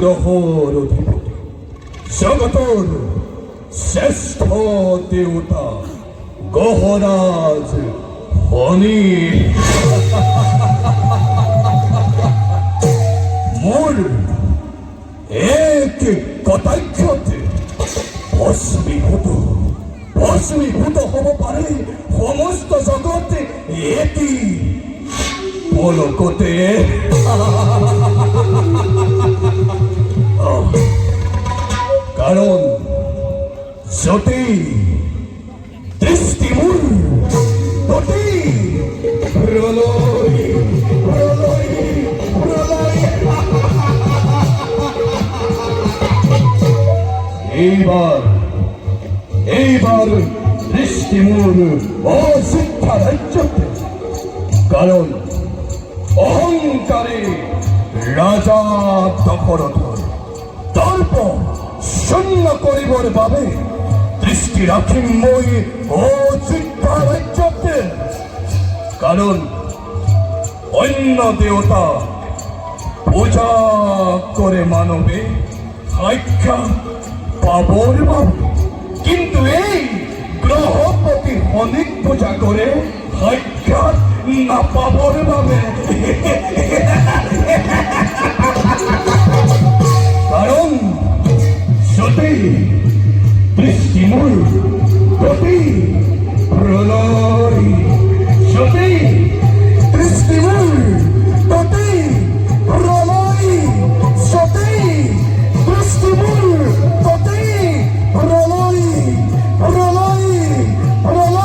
গ্রহর অধিপতি জগতর শ্রেষ্ঠ দেবতা গহরাজ হনি মোর এক কথাক্ষতে ভস্মীভূত হব পারে সমস্ত জগতে এটি পলকতে কারণ যদি দৃষ্টিমূল ততি প্রলয় প্রলয় প্রলয় এইবার দৃষ্টিমূল অশিক্ষা রাজ্যতে কারণ অহংকারে রাজা দখরধর দর্প শূন্য করিবর বাবে দৃষ্টি রাখিম মই অশিক্ষা রাজ্যতে কারণ অন্য দেবতা পূজা করে মানবে আজ্ঞা পাবর ভাবে কিন্তু এই গ্রহপতি অনেক পূজা করে আজ্ঞা না পাবর ভাবে কারণ যদি দৃষ্টিমূল প্রতি প্রলয় যদি দৃষ্টিমূল প্রতি প্রলয় যদি দৃষ্টিমূল প্রতি প্রলয় প্রলয় প্রলয়